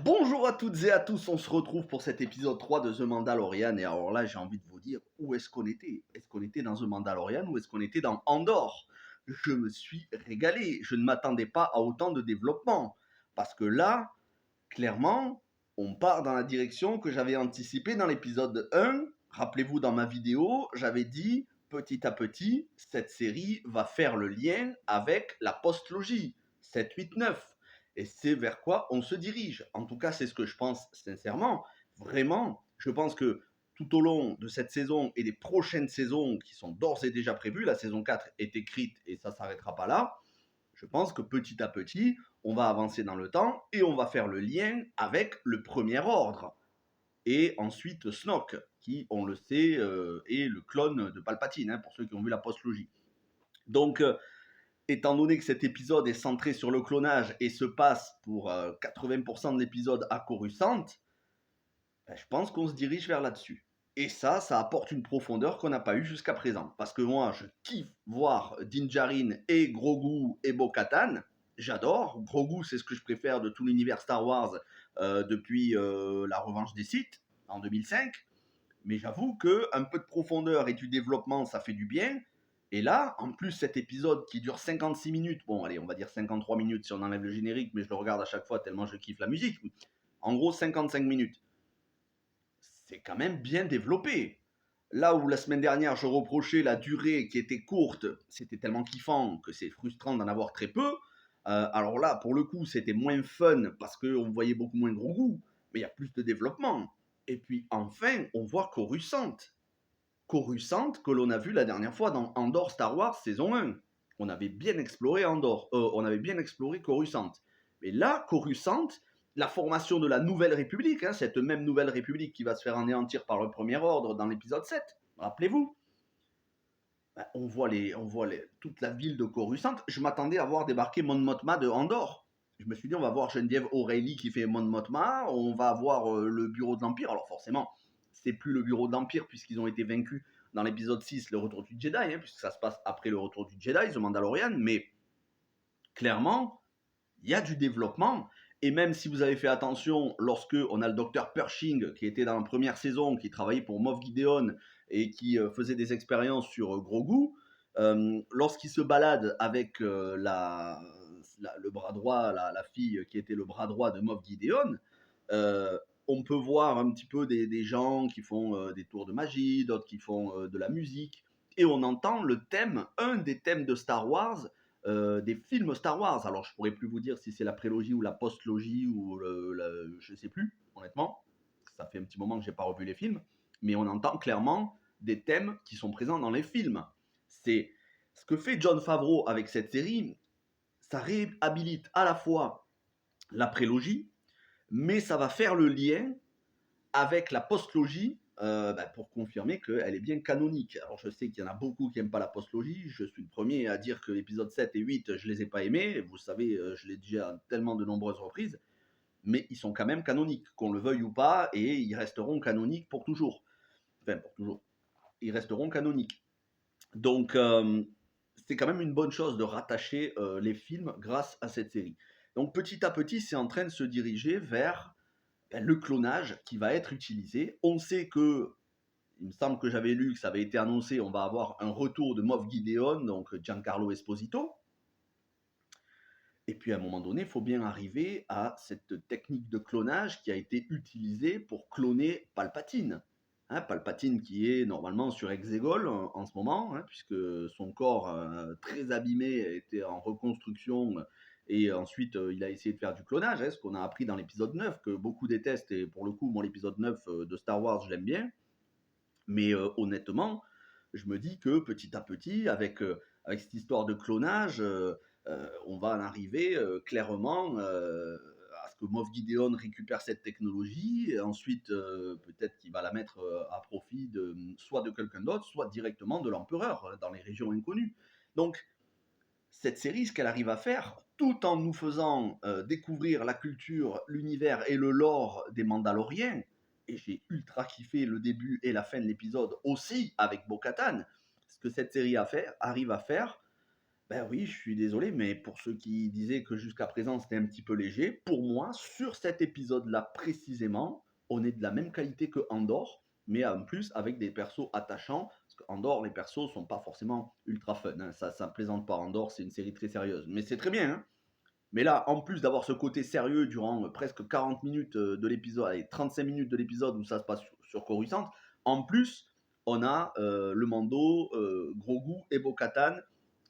Bonjour à toutes et à tous, on se retrouve pour cet épisode 3 de The Mandalorian. Et alors là, j'ai envie de vous dire, où est-ce qu'on était? Est-ce qu'on était dans The Mandalorian ou est-ce qu'on était dans Andorre? Je me suis régalé, je ne m'attendais pas à autant de développement. Parce que là, clairement, on part dans la direction que j'avais anticipée dans l'épisode 1. Rappelez-vous, dans ma vidéo, j'avais dit, petit à petit, cette série va faire le lien avec la postlogie 7, 8, 9. Et c'est vers quoi on se dirige. En tout cas, c'est ce que je pense sincèrement. Vraiment, je pense que tout au long de cette saison et des prochaines saisons qui sont d'ores et déjà prévues, la saison 4 est écrite et ça ne s'arrêtera pas là, je pense que petit à petit, on va avancer dans le temps et on va faire le lien avec le Premier Ordre. Et ensuite Snoke, qui, on le sait, est le clone de Palpatine, pour ceux qui ont vu la postlogie. Donc, étant donné que cet épisode est centré sur le clonage et se passe pour 80% de l'épisode à Coruscant, je pense qu'on se dirige vers là-dessus. Et ça apporte une profondeur qu'on n'a pas eue jusqu'à présent. Parce que moi, je kiffe voir Din Djarin et Grogu et Bo-Katan. J'adore. Grogu, c'est ce que je préfère de tout l'univers Star Wars depuis La Revanche des Sith en 2005. Mais j'avoue qu'un peu de profondeur et du développement, ça fait du bien. Et là, en plus, cet épisode qui dure 56 minutes, bon, allez, on va dire 53 minutes si on enlève le générique, mais je le regarde à chaque fois tellement je kiffe la musique. En gros, 55 minutes. C'est quand même bien développé. Là où la semaine dernière, je reprochais la durée qui était courte, c'était tellement kiffant que c'est frustrant d'en avoir très peu. Alors là, pour le coup, c'était moins fun parce qu'on voyait beaucoup moins gros goût, mais il y a plus de développement. Et puis enfin, on voit Coruscant. Coruscant que l'on a vu la dernière fois dans Andor Star Wars saison 1. On avait bien exploré Andor, on avait bien exploré Coruscant. Mais là, Coruscant, la formation de la Nouvelle République, cette même Nouvelle République qui va se faire anéantir par le Premier Ordre dans l'épisode 7, rappelez-vous, on voit toute la ville de Coruscant. Je m'attendais à voir débarquer Mon Mothma de Andorre. Je me suis dit, on va voir Geneviève O'Reilly qui fait Mon Mothma, on va voir le bureau de l'Empire. Alors forcément, c'est plus le bureau de l'Empire puisqu'ils ont été vaincus dans l'épisode 6, le retour du Jedi, puisque ça se passe après le retour du Jedi, The Mandalorian, mais clairement, il y a du développement. Et même si vous avez fait attention, lorsque on a le docteur Pershing qui était dans la première saison, qui travaillait pour Moff Gideon et qui faisait des expériences sur Grogu, lorsqu'il se balade avec le bras droit, la fille qui était le bras droit de Moff Gideon, on peut voir un petit peu des gens qui font des tours de magie, d'autres qui font de la musique, et on entend le thème, un des thèmes de Star Wars, des films Star Wars. Alors je pourrais plus vous dire si c'est la prélogie ou la postlogie ou je sais plus, honnêtement. Ça fait un petit moment que j'ai pas revu les films, mais on entend clairement des thèmes qui sont présents dans les films. C'est ce que fait Jon Favreau avec cette série. Ça réhabilite à la fois la prélogie, mais ça va faire le lien avec la postlogie pour confirmer qu'elle est bien canonique. Alors je sais qu'il y en a beaucoup qui n'aiment pas la postlogie, je suis le premier à dire que l'épisode 7 et 8, je les ai pas aimés, vous savez, je l'ai dit à tellement de nombreuses reprises, mais ils sont quand même canoniques, qu'on le veuille ou pas, et ils resteront canoniques pour toujours. Enfin, pour toujours. Ils resteront canoniques. Donc, c'est quand même une bonne chose de rattacher les films grâce à cette série. Donc, petit à petit, c'est en train de se diriger vers le clonage qui va être utilisé. On sait que, il me semble que j'avais lu que ça avait été annoncé, on va avoir un retour de Moff Gideon, donc Giancarlo Esposito. Et puis à un moment donné, il faut bien arriver à cette technique de clonage qui a été utilisée pour cloner Palpatine. Palpatine qui est normalement sur Exegol en ce moment, puisque son corps très abîmé était en reconstruction et ensuite il a essayé de faire du clonage, ce qu'on a appris dans l'épisode 9, que beaucoup détestent, et pour le coup, moi l'épisode 9 de Star Wars, je l'aime bien, mais honnêtement, je me dis que petit à petit, avec cette histoire de clonage, on va en arriver clairement à ce que Moff Gideon récupère cette technologie, et ensuite peut-être qu'il va la mettre à profit soit de quelqu'un d'autre, soit directement de l'empereur dans les régions inconnues. Donc cette série, ce qu'elle arrive à faire, tout en nous faisant découvrir la culture, l'univers et le lore des Mandaloriens, et j'ai ultra kiffé le début et la fin de l'épisode aussi avec Bo-Katan, ce que cette série arrive à faire, Ben oui, je suis désolé, mais pour ceux qui disaient que jusqu'à présent c'était un petit peu léger, pour moi, sur cet épisode-là précisément, on est de la même qualité que Andor, mais en plus avec des persos attachants. Parce qu'Andor, les persos sont pas forcément ultra fun, hein. Ça plaisante pas. Andor, c'est une série très sérieuse, mais c'est très bien, hein. Mais là, en plus d'avoir ce côté sérieux durant presque 40 minutes de l'épisode, allez, 35 minutes de l'épisode où ça se passe sur Coruscant, en plus, on a le Mando, Grogu et Bo-Katan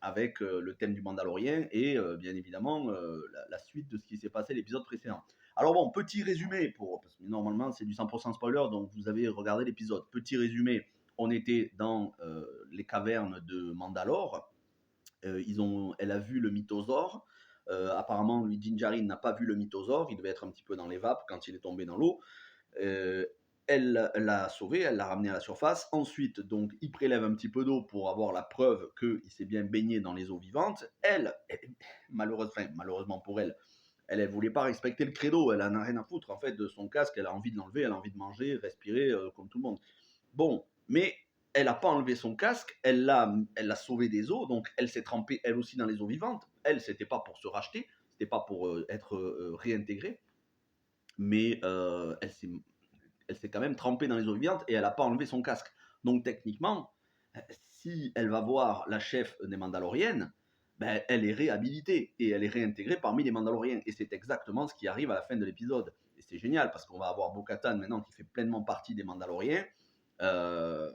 avec le thème du Mandalorien et bien évidemment la suite de ce qui s'est passé l'épisode précédent. Alors bon, petit résumé, parce que normalement c'est du 100% spoiler, donc vous avez regardé l'épisode. Petit résumé, on était dans les cavernes de Mandalore. Elle a vu le mythosaure. Apparemment, lui, Din Djarin n'a pas vu le mythosaure. Il devait être un petit peu dans les vapes quand il est tombé dans l'eau. Euh, elle l'a sauvé, elle l'a ramené à la surface. Ensuite, donc, il prélève un petit peu d'eau pour avoir la preuve qu'il s'est bien baigné dans les eaux vivantes. Malheureusement pour elle, elle voulait pas respecter le credo. Elle en a rien à foutre en fait de son casque. Elle a envie de l'enlever, elle a envie de manger, respirer comme tout le monde. Bon, mais elle n'a pas enlevé son casque, elle l'a sauvé des eaux, donc elle s'est trempée elle aussi dans les eaux vivantes. Elle, c'était pas pour se racheter, c'était pas pour être réintégrée, mais elle s'est quand même trempée dans les eaux vivantes et elle n'a pas enlevé son casque. Donc techniquement, si elle va voir la chef des Mandaloriennes, ben, elle est réhabilitée et elle est réintégrée parmi les Mandaloriens. Et c'est exactement ce qui arrive à la fin de l'épisode. Et c'est génial parce qu'on va avoir Bo-Katan maintenant qui fait pleinement partie des Mandaloriens. Euh,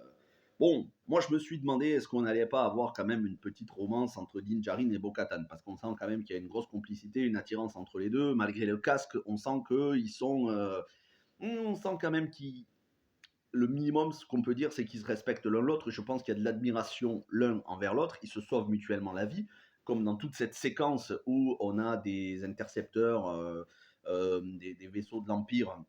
Bon, moi je me suis demandé est-ce qu'on n'allait pas avoir quand même une petite romance entre Din Djarin et Bo-Katan, parce qu'on sent quand même qu'il y a une grosse complicité, une attirance entre les deux. Malgré le casque, on sent qu'ils sont, on sent quand même qu'ils, le minimum, ce qu'on peut dire, c'est qu'ils se respectent l'un l'autre. Je pense qu'il y a de l'admiration l'un envers l'autre. Ils se sauvent mutuellement la vie, comme dans toute cette séquence où on a des intercepteurs, des vaisseaux de l'Empire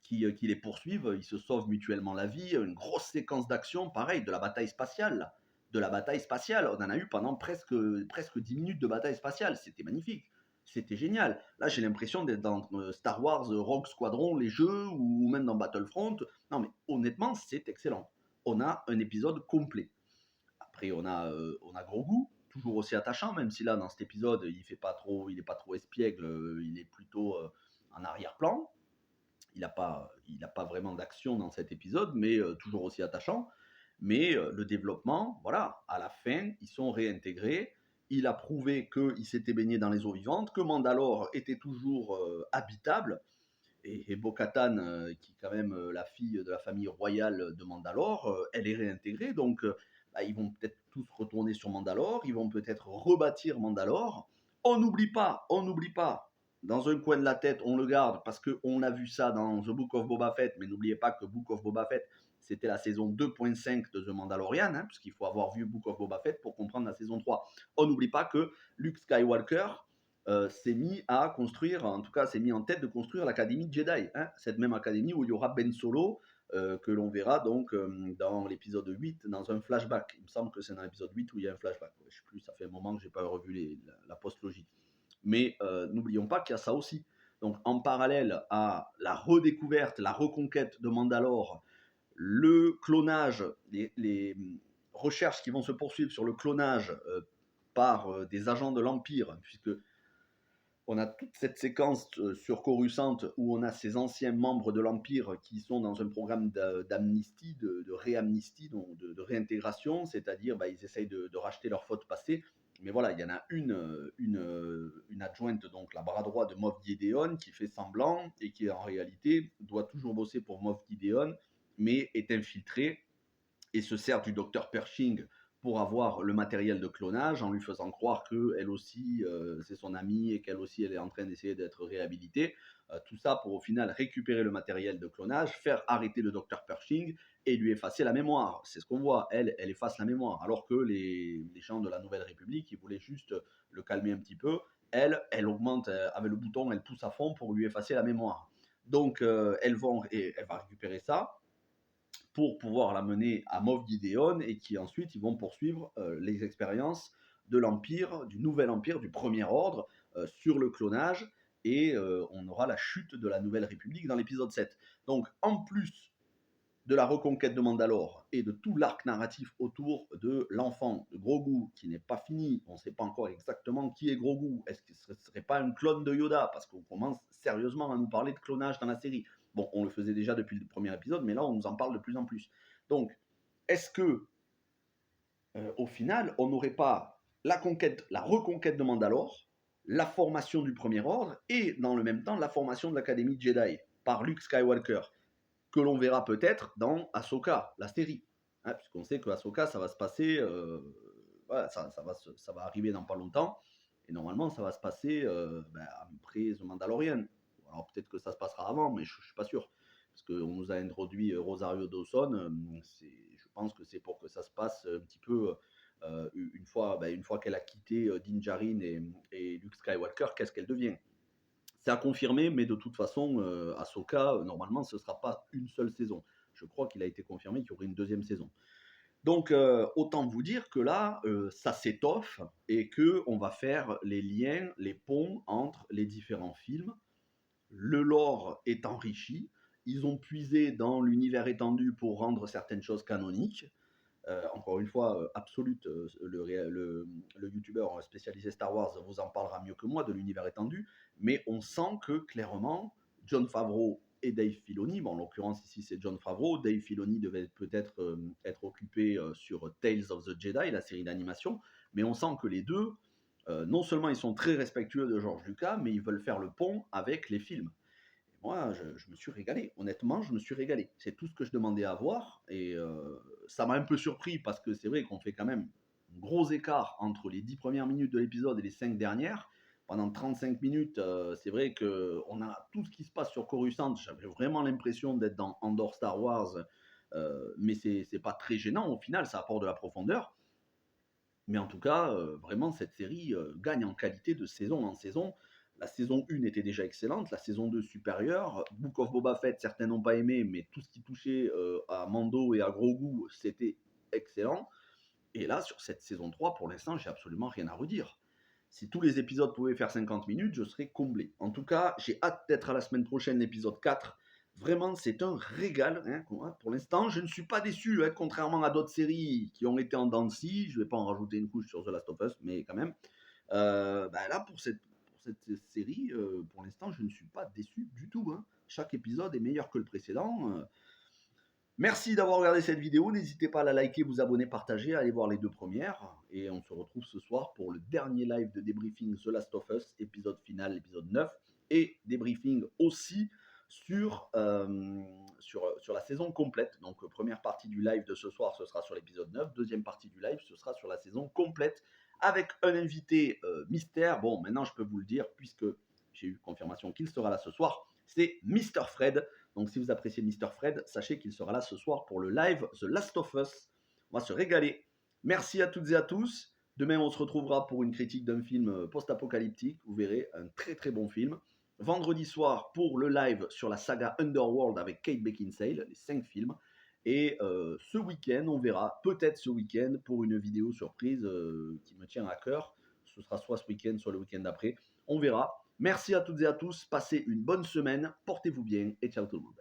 qui les poursuivent, ils se sauvent mutuellement la vie. Une grosse séquence d'action, pareil, de la bataille spatiale. De la bataille spatiale, on en a eu pendant presque 10 minutes de bataille spatiale. C'était magnifique. C'était génial. Là, j'ai l'impression d'être dans Star Wars Rogue Squadron, les jeux, ou même dans Battlefront. Non, mais honnêtement, c'est excellent. On a un épisode complet. Après, on a Grogu, toujours aussi attachant, même si là, dans cet épisode, il est pas trop espiègle, il est plutôt en arrière-plan. Il a pas vraiment d'action dans cet épisode, mais toujours aussi attachant. Mais le développement, voilà, à la fin, ils sont réintégrés. Il a prouvé qu'il s'était baigné dans les eaux vivantes, que Mandalore était toujours habitable. Et Bo-Katan, qui est quand même la fille de la famille royale de Mandalore, elle est réintégrée. Donc, bah, ils vont peut-être tous retourner sur Mandalore. Ils vont peut-être rebâtir Mandalore. On n'oublie pas, dans un coin de la tête, on le garde parce qu'on a vu ça dans The Book of Boba Fett. Mais n'oubliez pas que Book of Boba Fett, c'était la saison 2.5 de The Mandalorian, hein, puisqu'il faut avoir vu Book of Boba Fett pour comprendre la saison 3. On n'oublie pas que Luke Skywalker s'est mis à construire, en tout cas s'est mis en tête de construire l'académie Jedi, hein, cette même académie où il y aura Ben Solo, que l'on verra donc dans l'épisode 8 dans un flashback. Il me semble que c'est dans l'épisode 8 où il y a un flashback. Je sais plus, ça fait un moment que j'ai pas revu la post-logie. Mais n'oublions pas qu'il y a ça aussi. Donc en parallèle à la redécouverte, la reconquête de Mandalore, le clonage, les recherches qui vont se poursuivre sur le clonage par des agents de l'Empire, puisque on a toute cette séquence sur Coruscant où on a ces anciens membres de l'Empire qui sont dans un programme d'amnistie, de réamnistie, donc de réintégration, c'est-à-dire bah, ils essayent de racheter leurs fautes passées. Mais voilà, il y en a une adjointe, donc la bras droit de Moff Gideon, qui fait semblant et qui en réalité doit toujours bosser pour Moff Gideon, mais est infiltrée et se sert du docteur Pershing pour avoir le matériel de clonage en lui faisant croire qu'elle aussi c'est son amie et qu'elle aussi elle est en train d'essayer d'être réhabilitée. Tout ça pour au final récupérer le matériel de clonage, faire arrêter le docteur Pershing et lui effacer la mémoire. C'est ce qu'on voit, elle efface la mémoire, alors que les gens de la Nouvelle République, ils voulaient juste le calmer un petit peu. Elle augmente avec le bouton, elle pousse à fond pour lui effacer la mémoire. Donc elle va récupérer ça pour pouvoir la mener à Moff Gideon et qui ensuite ils vont poursuivre les expériences de l'Empire, du nouvel Empire, du Premier Ordre sur le clonage et on aura la chute de la Nouvelle République dans l'épisode 7. Donc en plus de la reconquête de Mandalore et de tout l'arc narratif autour de l'enfant de Grogu qui n'est pas fini. On ne sait pas encore exactement qui est Grogu. Est-ce que ce ne serait pas un clone de Yoda? Parce qu'on commence sérieusement à nous parler de clonage dans la série. Bon, on le faisait déjà depuis le premier épisode, mais là, on nous en parle de plus en plus. Donc, est-ce que, au final, on n'aurait pas la reconquête de Mandalore, la formation du Premier Ordre et, dans le même temps, la formation de l'Académie Jedi par Luke Skywalker, que l'on verra peut-être dans Ahsoka, la série. Hein, puisqu'on sait que Ahsoka, ça va se passer, voilà, ça va arriver dans pas longtemps, et normalement, ça va se passer après The Mandalorian. Alors peut-être que ça se passera avant, mais je ne suis pas sûr. Parce qu'on nous a introduit Rosario Dawson, je pense que c'est pour que ça se passe un petit peu une fois qu'elle a quitté Din Djarin et Luke Skywalker, qu'est-ce qu'elle devient. C'est à confirmer, mais de toute façon, Ahsoka, normalement, ce ne sera pas une seule saison. Je crois qu'il a été confirmé qu'il y aurait une deuxième saison. Donc, autant vous dire que là, ça s'étoffe et qu'on va faire les liens, les ponts entre les différents films. Le lore est enrichi. Ils ont puisé dans l'univers étendu pour rendre certaines choses canoniques. Encore une fois, Absolute, le youtubeur spécialisé Star Wars, vous en parlera mieux que moi de l'univers étendu, mais on sent que clairement, Jon Favreau et Dave Filoni, bon, en l'occurrence ici c'est Jon Favreau, Dave Filoni devait peut-être être occupé sur Tales of the Jedi, la série d'animation, mais on sent que les deux, non seulement ils sont très respectueux de George Lucas, mais ils veulent faire le pont avec les films. Moi, je me suis régalé. Honnêtement, je me suis régalé. C'est tout ce que je demandais à voir. Et ça m'a un peu surpris parce que c'est vrai qu'on fait quand même un gros écart entre les 10 premières minutes de l'épisode et les 5 dernières. Pendant 35 minutes, c'est vrai qu'on a tout ce qui se passe sur Coruscant. J'avais vraiment l'impression d'être dans Andor Star Wars. Mais c'est pas très gênant au final, ça apporte de la profondeur. Mais en tout cas, vraiment, cette série gagne en qualité de saison en saison. La saison 1 était déjà excellente, la saison 2 supérieure. Book of Boba Fett, certains n'ont pas aimé, mais tout ce qui touchait à Mando et à Grogu, c'était excellent. Et là, sur cette saison 3, pour l'instant, j'ai absolument rien à redire. Si tous les épisodes pouvaient faire 50 minutes, je serais comblé. En tout cas, j'ai hâte d'être à la semaine prochaine, l'épisode 4. Vraiment, c'est un régal. Hein. Pour l'instant, je ne suis pas déçu, hein, contrairement à d'autres séries qui ont été en dents de scie. Je ne vais pas en rajouter une couche sur The Last of Us, mais quand même. Là, pour cette série, pour l'instant, je ne suis pas déçu du tout. Hein. Chaque épisode est meilleur que le précédent. Merci d'avoir regardé cette vidéo. N'hésitez pas à la liker, vous abonner, partager, aller voir les deux premières. Et on se retrouve ce soir pour le dernier live de débriefing The Last of Us, épisode final, épisode 9. Et débriefing aussi sur la saison complète. Donc, première partie du live de ce soir, ce sera sur l'épisode 9. Deuxième partie du live, ce sera sur la saison complète avec un invité mystère. Bon, maintenant, je peux vous le dire, puisque j'ai eu confirmation qu'il sera là ce soir. C'est Mr. Fred. Donc si vous appréciez Mr. Fred, sachez qu'il sera là ce soir pour le live The Last of Us. On va se régaler. Merci à toutes et à tous. Demain, on se retrouvera pour une critique d'un film post-apocalyptique. Vous verrez, un très très bon film. Vendredi soir, pour le live sur la saga Underworld avec Kate Beckinsale, les 5 films. Et ce week-end, on verra, peut-être ce week-end, pour une vidéo surprise qui me tient à cœur. Ce sera soit ce week-end, soit le week-end d'après. On verra. Merci à toutes et à tous, passez une bonne semaine, portez-vous bien et ciao tout le monde.